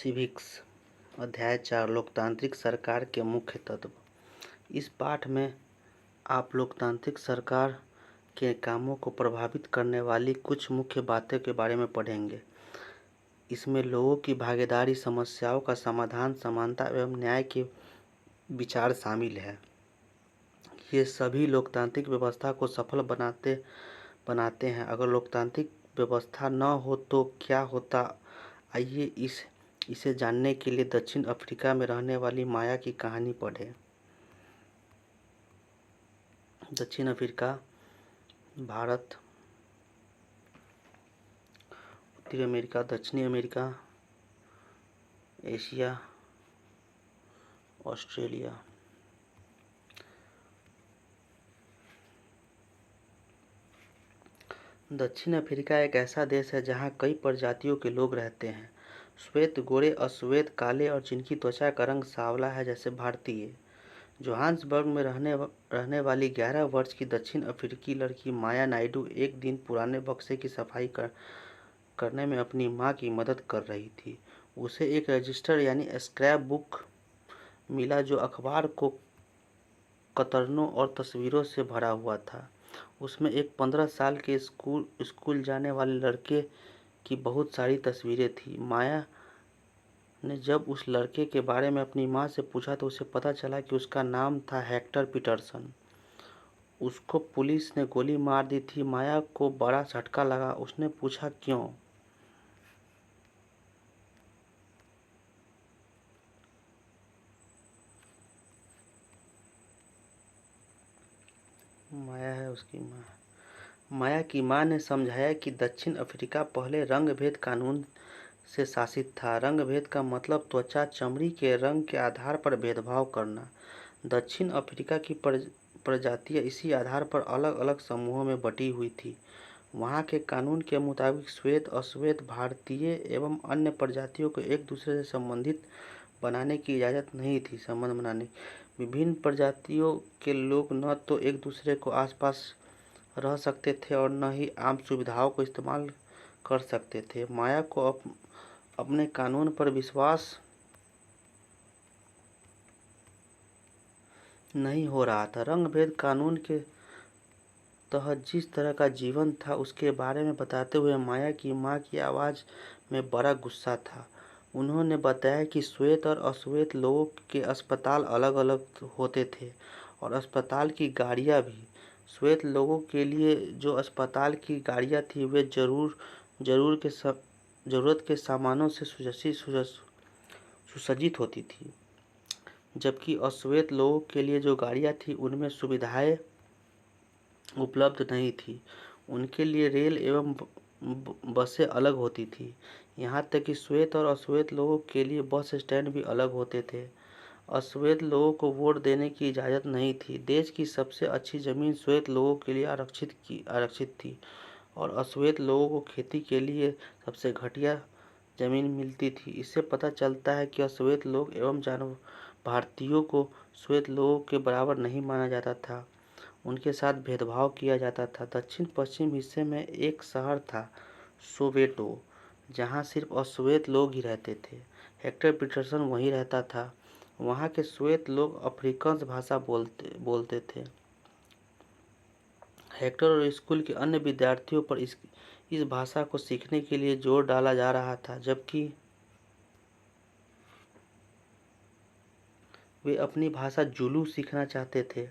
Civics अध्याय 4 लोकतांत्रिक सरकार के मुख्य तत्व। इस पाठ में आप लोकतांत्रिक सरकार के कामों को प्रभावित करने वाली कुछ मुख्य बातों के बारे में पढ़ेंगे। इसमें लोगों की भागीदारी, समस्याओं का समाधान, समानता एवं न्याय के विचार शामिल है। ये सभी लोकतांत्रिक व्यवस्था को सफल बनाते हैं। अगर लोकतांत्रिक व्यवस्था न हो तो क्या होता, आइए इसे जानने के लिए दक्षिण अफ्रीका में रहने वाली माया की कहानी पढ़ें। दक्षिण अफ्रीका, भारत, उत्तरी अमेरिका, दक्षिणी अमेरिका, एशिया, ऑस्ट्रेलिया। दक्षिण अफ्रीका एक ऐसा देश है जहाँ कई प्रजातियों के लोग रहते हैं। श्वेत, गोरे, अश्वेत, काले और जिनकी त्वचा का रंग सांवला है जैसे भारतीय। जोहान्सबर्ग में रहने वाली 11 वर्ष की दक्षिण अफ्रीकी लड़की माया नायडू एक दिन पुराने बक्से की सफाई करने में अपनी मां की मदद कर रही थी। उसे एक रजिस्टर यानी स्क्रैप बुक मिला जो अखबार को कतरनों और तस्वीरों से भरा हुआ था। उसमें एक 15 साल के स्कूल जाने वाले लड़के की बहुत सारी तस्वीरें थी। माया ने जब उस लड़के के बारे में अपनी माँ से पूछा तो उसे पता चला कि उसका नाम था हेक्टर पीटरसन। उसको पुलिस ने गोली मार दी थी। माया को बड़ा झटका लगा। उसने पूछा, क्यों? माया है उसकी माँ। माया की माँ ने समझाया कि दक्षिण अफ्रीका पहले रंग भेद कानून से शासित था। रंग भेद का मतलब त्वचा, चमड़ी के रंग के आधार पर भेदभाव करना। दक्षिण अफ्रीका की प्रजातियां इसी आधार पर अलग अलग समूहों में बटी हुई थी। वहाँ के कानून के मुताबिक श्वेत, अश्वेत, भारतीय एवं अन्य प्रजातियों को एक दूसरे से संबंधित बनाने की इजाज़त नहीं थी। संबंध बनाने विभिन्न प्रजातियों के लोग न तो एक दूसरे को आसपास रह सकते थे और न ही आम सुविधाओं को इस्तेमाल कर सकते थे। माया को अपने कानून पर विश्वास नहीं हो रहा था। रंग भेद कानून के तहत जिस तरह का जीवन था उसके बारे में बताते हुए माया की माँ की आवाज़ में बड़ा गुस्सा था। उन्होंने बताया कि श्वेत और अश्वेत लोगों के अस्पताल अलग अलग होते थे और अस्पताल की गाड़ियाँ भी। श्वेत लोगों के लिए जो अस्पताल की गाड़ियाँ थी वे ज़रूरत के सामानों से सुसज्जित होती थी, जबकि अश्वेत लोगों के लिए जो गाड़ियाँ थी उनमें सुविधाएं उपलब्ध नहीं थी। उनके लिए रेल एवं बसें अलग होती थी। यहाँ तक कि श्वेत और अश्वेत लोगों के लिए बस स्टैंड भी अलग होते थे। अश्वेत लोगों को वोट देने की इजाज़त नहीं थी। देश की सबसे अच्छी ज़मीन श्वेत लोगों के लिए आरक्षित थी और अश्वेत लोगों को खेती के लिए सबसे घटिया ज़मीन मिलती थी। इससे पता चलता है कि अश्वेत लोग एवं भारतीयों को श्वेत लोगों के बराबर नहीं माना जाता था। उनके साथ भेदभाव किया जाता था। दक्षिण पश्चिम हिस्से में एक शहर था, सोवेटो, जहाँ सिर्फ अश्वेत लोग ही रहते थे। हेक्टर पीटरसन वहीं रहता था। वहाँ के श्वेत लोग अफ्रीकांस भाषा बोलते थे। हेक्टर और स्कूल के अन्य विद्यार्थियों पर इस भाषा को सीखने के लिए जोर डाला जा रहा था, जबकि वे अपनी भाषा जुलू सीखना चाहते थे।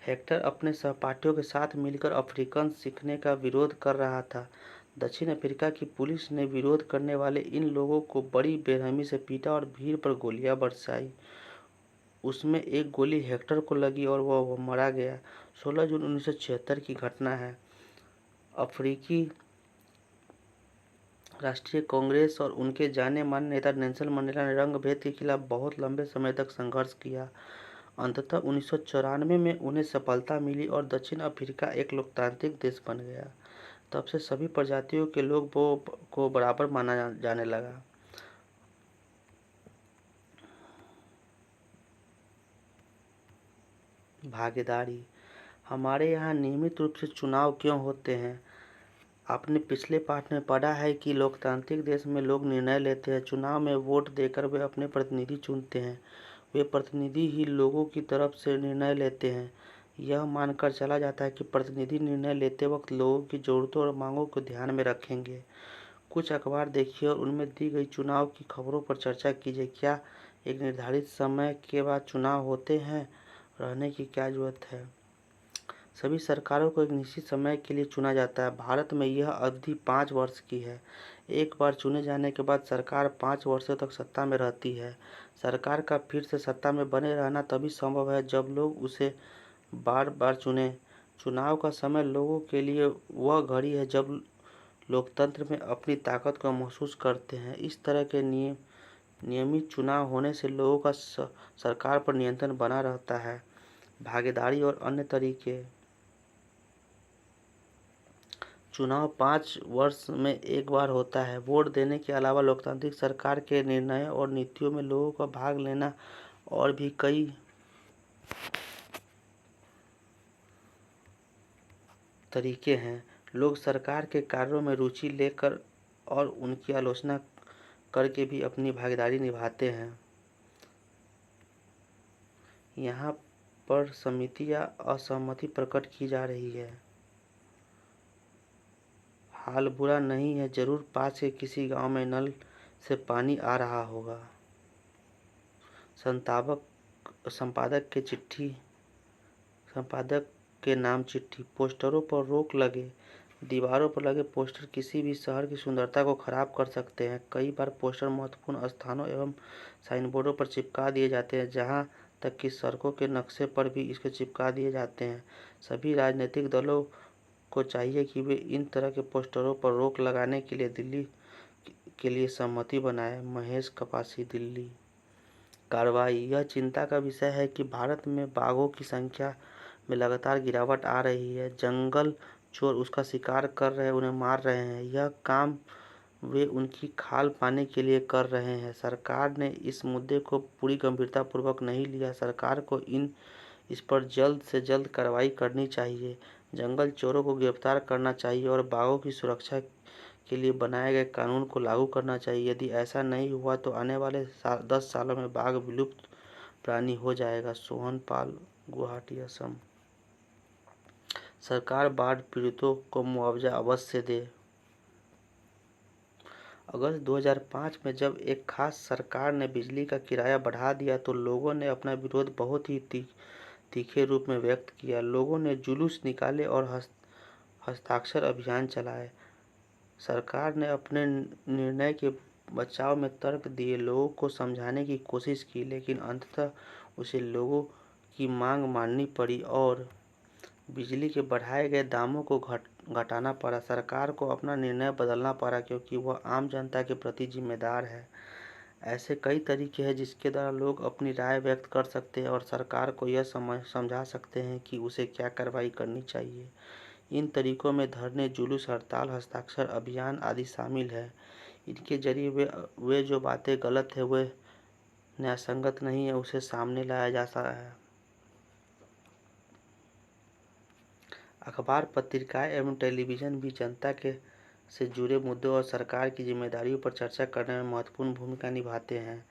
हेक्टर अपने सहपाठियों के साथ मिलकर अफ्रीकांस सीखने का विरोध कर रहा था। दक्षिण अफ्रीका की पुलिस ने विरोध करने वाले इन लोगों को बड़ी बेरहमी से पीटा और भीड़ पर गोलियां बरसाई। उसमें एक गोली हेक्टर को लगी और वह मारा गया। 16 जून 1976 की घटना है। अफ्रीकी राष्ट्रीय कांग्रेस और उनके जाने माने नेता नेल्सन मंडेला ने रंग भेद के खिलाफ बहुत लंबे समय तक संघर्ष किया। अंततः 1994 में उन्हें सफलता मिली और दक्षिण अफ्रीका एक लोकतांत्रिक देश बन गया। तब से सभी प्रजातियों के लोग को बराबर माना जाने लगा। भागीदारी। हमारे यहाँ नियमित रूप से चुनाव क्यों होते हैं? आपने पिछले पाठ में पढ़ा है कि लोकतांत्रिक देश में लोग निर्णय लेते हैं। चुनाव में वोट देकर वे अपने प्रतिनिधि चुनते हैं। वे प्रतिनिधि ही लोगों की तरफ से निर्णय लेते हैं। यह मानकर चला जाता है कि प्रतिनिधि निर्णय लेते वक्त लोगों की ज़रूरतों और मांगों को ध्यान में रखेंगे। कुछ अखबार देखिए और उनमें दी गई चुनाव की खबरों पर चर्चा कीजिए। क्या एक निर्धारित समय के बाद चुनाव होते हैं? रहने की क्या जरूरत है? सभी सरकारों को एक निश्चित समय के लिए चुना जाता है। भारत में यह अवधि 5 वर्ष की है। एक बार चुने जाने के बाद सरकार 5 वर्षों तक सत्ता में रहती है। सरकार का फिर से सत्ता में बने रहना तभी संभव है जब लोग उसे बार बार चुनें। चुनाव का समय लोगों के लिए वह घड़ी है जब लोकतंत्र में अपनी ताकत को महसूस करते हैं। इस तरह के नियमित चुनाव होने से लोगों का सरकार पर नियंत्रण बना रहता है। भागीदारी और अन्य तरीके। चुनाव 5 वर्ष में एक बार होता है। वोट देने के अलावा लोकतांत्रिक सरकार के निर्णयों और नीतियों में लोगों का भाग लेना और भी कई तरीके हैं। लोग सरकार के कार्यों में रुचि लेकर और उनकी आलोचना करके भी अपनी भागीदारी निभाते हैं। यहाँ पर सहमति या असहमति प्रकट की जा रही है। हाल बुरा नहीं है, जरूर पास के किसी गांव में नल से पानी आ रहा होगा। संपादक के नाम चिट्ठी। पोस्टरों पर रोक लगे। दीवारों पर लगे पोस्टर किसी भी शहर की सुंदरता को खराब कर सकते हैं। कई बार पोस्टर महत्वपूर्ण स्थानों एवं साइनबोर्डों पर चिपका दिए जाते हैं, जहाँ तक कि सड़कों के नक्शे पर भी इसके चिपका दिए जाते हैं। सभी राजनीतिक दलों को चाहिए कि वे इन तरह के पोस्टरों पर रोक लगाने के लिए दिल्ली के लिए सहमति बनाए। महेश कपासी, दिल्ली। कार्रवाई। यह चिंता का विषय है कि भारत में बाघों की संख्या में लगातार गिरावट आ रही है। जंगल चोर उसका शिकार कर रहे, उन्हें मार रहे हैं। यह काम वे उनकी खाल पाने के लिए कर रहे हैं। सरकार ने इस मुद्दे को पूरी गंभीरतापूर्वक नहीं लिया। सरकार को इस पर जल्द से जल्द कार्रवाई करनी चाहिए। जंगल चोरों को गिरफ्तार करना चाहिए और बाघों की सुरक्षा के लिए बनाए गए कानून को लागू करना चाहिए। यदि ऐसा नहीं हुआ तो आने वाले 10 सालों में बाघ विलुप्त प्राणी हो जाएगा। सोहन पाल, गुवाहाटी, असम। सरकार बाढ़ पीड़ितों को मुआवजा अवश्य दे। अगस्त 2005 में जब एक खास सरकार ने बिजली का किराया बढ़ा दिया तो लोगों ने अपना विरोध बहुत ही तीखे रूप में व्यक्त किया। लोगों ने जुलूस निकाले और हस्ताक्षर अभियान चलाए। सरकार ने अपने निर्णय के बचाव में तर्क दिए, लोगों को समझाने की कोशिश की, लेकिन अंततः उसे लोगों की मांग माननी पड़ी और बिजली के बढ़ाए गए दामों को घटाना पड़ा। सरकार को अपना निर्णय बदलना पड़ा क्योंकि वह आम जनता के प्रति जिम्मेदार है। ऐसे कई तरीके हैं जिसके द्वारा लोग अपनी राय व्यक्त कर सकते हैं और सरकार को यह समझा सकते हैं कि उसे क्या कार्रवाई करनी चाहिए। इन तरीकों में धरने, जुलूस, हड़ताल, हस्ताक्षर अभियान आदि शामिल है। इनके जरिए वे जो बातें गलत है, वे न्यायसंगत नहीं है, उसे सामने लाया जा सकता है। अखबार, पत्रिकाएं एवं टेलीविज़न भी जनता के से जुड़े मुद्दों और सरकार की जिम्मेदारियों पर चर्चा करने में महत्वपूर्ण भूमिका निभाते हैं।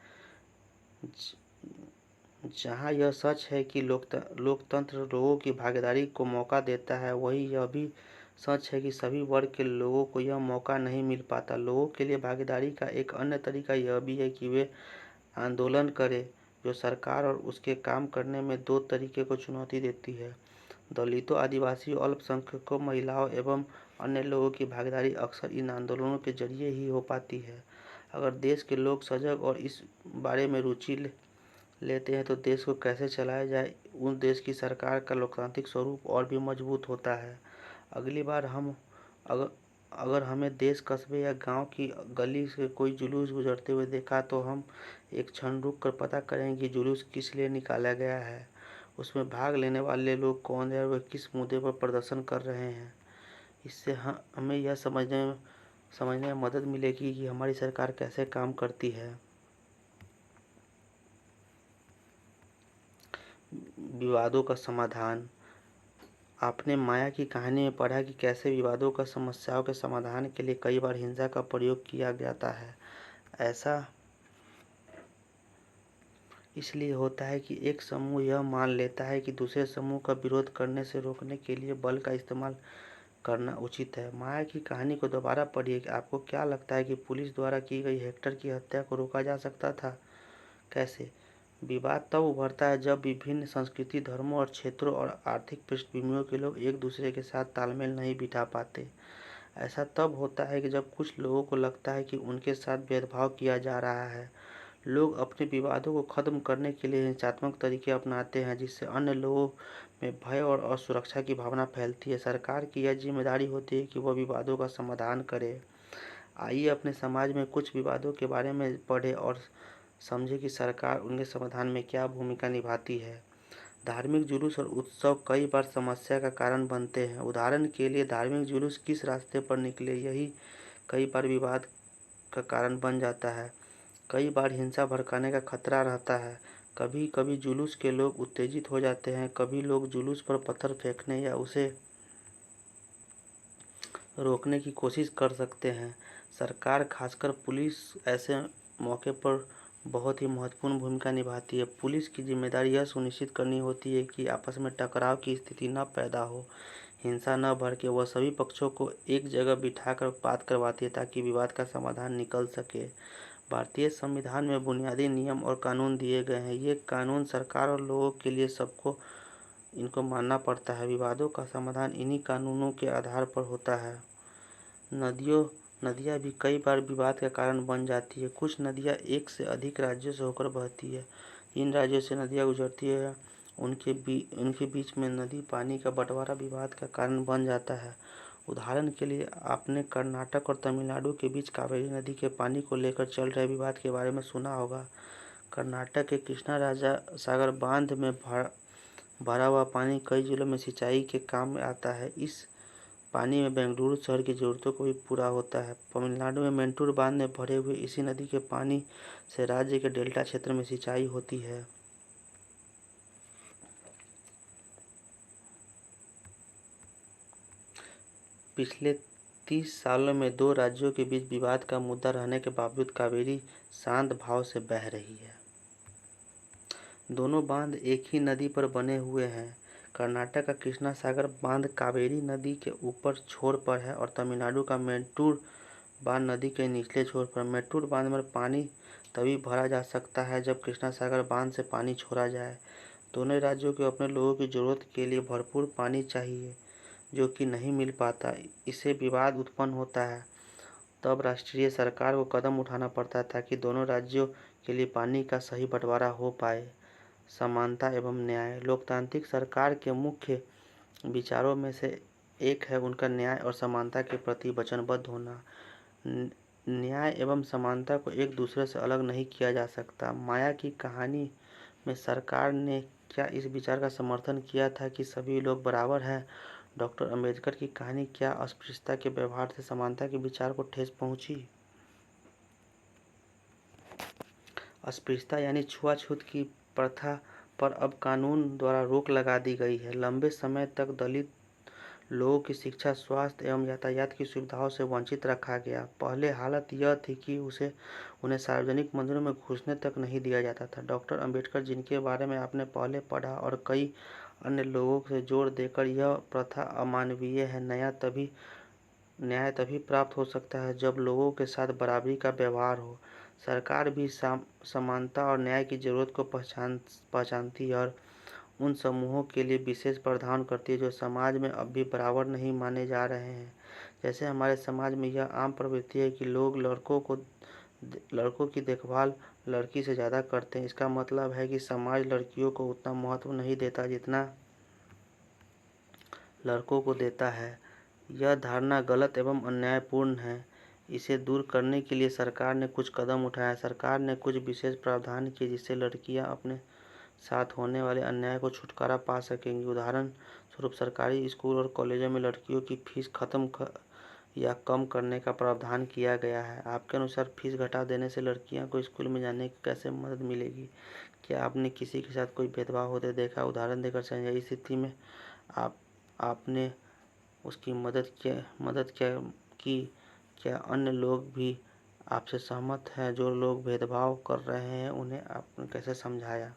जहां यह सच है कि लोकतंत्र लोगों की भागीदारी को मौका देता है, वहीं यह भी सच है कि सभी वर्ग के लोगों को यह मौका नहीं मिल पाता। लोगों के लिए भागीदारी का एक अन्य तरीका यह भी है कि वे आंदोलन करें, जो सरकार और उसके काम करने में दो तरीके को चुनौती देती है। दलितों, आदिवासियों, अल्पसंख्यकों, महिलाओं एवं अन्य लोगों की भागीदारी अक्सर इन आंदोलनों के जरिए ही हो पाती है। अगर देश के लोग सजग और इस बारे में रुचि लेते हैं तो देश को कैसे चलाया जाए, उस देश की सरकार का लोकतांत्रिक स्वरूप और भी मजबूत होता है। अगली बार अगर हमें देश, कस्बे या गांव की गली से कोई जुलूस गुजरते हुए देखा तो हम एक क्षण रुक कर पता करेंगे कि जुलूस किस लिए निकाला गया है, उसमें भाग लेने वाले लोग कौन हैं और वे किस मुद्दे पर प्रदर्शन कर रहे हैं। इससे हमें यह समझने में मदद मिलेगी कि हमारी सरकार कैसे काम करती है। विवादों का समाधान। आपने माया की कहानी में पढ़ा कि कैसे विवादों का समस्याओं के समाधान के लिए कई बार हिंसा का प्रयोग किया जाता है। ऐसा इसलिए होता है कि एक समूह यह मान लेता है कि दूसरे समूह का विरोध करने से रोकने के लिए बल का इस्तेमाल करना उचित है। माया की कहानी को दोबारा पढ़िए कि आपको क्या लगता है कि पुलिस द्वारा की गई हेक्टर की हत्या को रोका जा सकता था? कैसे? विवाद तब उभरता है जब विभिन्न संस्कृति, धर्मों और क्षेत्रों और आर्थिक पृष्ठभूमियों के लोग एक दूसरे के साथ तालमेल नहीं बिठा पाते। ऐसा तब होता है कि जब कुछ लोगों को लगता है कि उनके साथ भेदभाव किया जा रहा है। लोग अपने विवादों को खत्म करने के लिए हिंसात्मक तरीके अपनाते हैं, जिससे अन्य लोगों में भय और असुरक्षा की भावना फैलती है। सरकार की यह जिम्मेदारी होती है कि वह विवादों का समाधान करे। आइए अपने समाज में कुछ विवादों के बारे में पढ़ें और समझें कि सरकार उनके समाधान में क्या भूमिका निभाती है। धार्मिक जुलूस और उत्सव कई बार समस्या का कारण बनते हैं। उदाहरण के लिए, धार्मिक जुलूस किस रास्ते पर निकले, यही कई बार विवाद का कारण बन जाता है। कई बार हिंसा भड़काने का खतरा रहता है। कभी कभी जुलूस के लोग उत्तेजित हो जाते हैं। कभी लोग जुलूस पर पत्थर फेंकने या उसे रोकने की कोशिश कर सकते हैं। सरकार, खासकर पुलिस, ऐसे मौके पर बहुत ही महत्वपूर्ण भूमिका निभाती है। पुलिस की जिम्मेदारी यह सुनिश्चित करनी होती है कि आपस में टकराव की स्थिति न पैदा हो, हिंसा न भड़के। वह सभी पक्षों को एक जगह बिठाकर बात करवाती है ताकि विवाद का समाधान निकल सके। भारतीय संविधान में बुनियादी नियम और कानून दिए गए हैं। ये कानून सरकार और लोगों के लिए सबको इनको मानना पड़ता है। विवादों का समाधान इन्हीं कानूनों के आधार पर होता है। नदियाँ भी कई बार विवाद का कारण बन जाती है। कुछ नदियाँ एक से अधिक राज्यों से होकर बहती है। जिन राज्यों से नदियाँ गुजरती है उनके बीच में नदी पानी का बंटवारा विवाद का कारण बन जाता है। उदाहरण के लिए, आपने कर्नाटक और तमिलनाडु के बीच कावेरी नदी के पानी को लेकर चल रहे विवाद के बारे में सुना होगा। कर्नाटक के कृष्णा राजा सागर बांध में भरा हुआ पानी कई जिलों में सिंचाई के काम में आता है। इस पानी में बेंगलुरु शहर की जरूरतों को भी पूरा होता है। तमिलनाडु में मेंटूर बांध में भरे हुए इसी नदी के पानी से राज्य के डेल्टा क्षेत्र में सिंचाई होती है। पिछले 30 सालों में दो राज्यों के बीच विवाद का मुद्दा रहने के बावजूद कावेरी शांत भाव से बह रही है। दोनों बांध एक ही नदी पर बने हुए हैं। कर्नाटक का कृष्णा सागर बांध कावेरी नदी के ऊपर छोर पर है और तमिलनाडु का मेंटूर बांध नदी के निचले छोर पर। मेंटूर बांध में पानी तभी भरा जा सकता है जब कृष्णा सागर बांध से पानी छोड़ा जाए। दोनों राज्यों को अपने लोगों की जरूरत के लिए भरपूर पानी चाहिए, जो कि नहीं मिल पाता। इससे विवाद उत्पन्न होता है। तब राष्ट्रीय सरकार को कदम उठाना पड़ता है ताकि दोनों राज्यों के लिए पानी का सही बंटवारा हो पाए। समानता एवं न्याय लोकतांत्रिक सरकार के मुख्य विचारों में से एक है उनका न्याय और समानता के प्रति वचनबद्ध होना। न्याय एवं समानता को एक दूसरे से अलग नहीं किया जा सकता। माया की कहानी में सरकार ने क्या इस विचार का समर्थन किया था कि सभी लोग बराबर हैं? डॉक्टर अंबेडकर की कहानी क्या अस्पृश्यता के व्यवहार से समानता के विचार को ठेस पहुंची? अस्पृश्यता यानी छुआछूत की प्रथा पर अब कानून द्वारा रोक लगा दी गई है। लंबे समय तक दलित लोगों की शिक्षा, स्वास्थ्य एवं यातायात की सुविधाओं से वंचित रखा गया। पहले हालत यह थी कि उन्हें सार्वजनिक मंदिरों में घुसने तक नहीं दिया जाता था। डॉक्टर अंबेडकर, जिनके बारे में आपने पहले पढ़ा, और कई अन्य लोगों से जोर देकर यह प्रथा अमानवीय है। न्याय तभी प्राप्त हो सकता है जब लोगों के साथ बराबरी का व्यवहार हो। सरकार भी समानता और न्याय की जरूरत को पहचानती है और उन समूहों के लिए विशेष प्रावधान करती है जो समाज में अब भी बराबर नहीं माने जा रहे हैं। जैसे हमारे समाज में यह आम प्रवृत्ति है कि लोग लड़कों की देखभाल लड़की से ज़्यादा करते हैं। इसका मतलब है कि समाज लड़कियों को उतना महत्व नहीं देता जितना लड़कों को देता है। यह धारणा गलत एवं अन्यायपूर्ण है। इसे दूर करने के लिए सरकार ने कुछ कदम उठाए। सरकार ने कुछ विशेष प्रावधान किए जिससे लड़कियां अपने साथ होने वाले अन्याय को छुटकारा पा सकेंगी। उदाहरण स्वरूप, सरकारी स्कूल और कॉलेजों में लड़कियों की फीस या कम करने का प्रावधान किया गया है। आपके अनुसार फीस घटा देने से लड़कियों को स्कूल में जाने की कैसे मदद मिलेगी? क्या आपने किसी के साथ कोई भेदभाव होते देखा? उदाहरण देकर समझाइए। इस स्थिति में आप आपने उसकी मदद क्या की? क्या अन्य लोग भी आपसे सहमत हैं? जो लोग भेदभाव कर रहे हैं उन्हें आपने कैसे समझाया?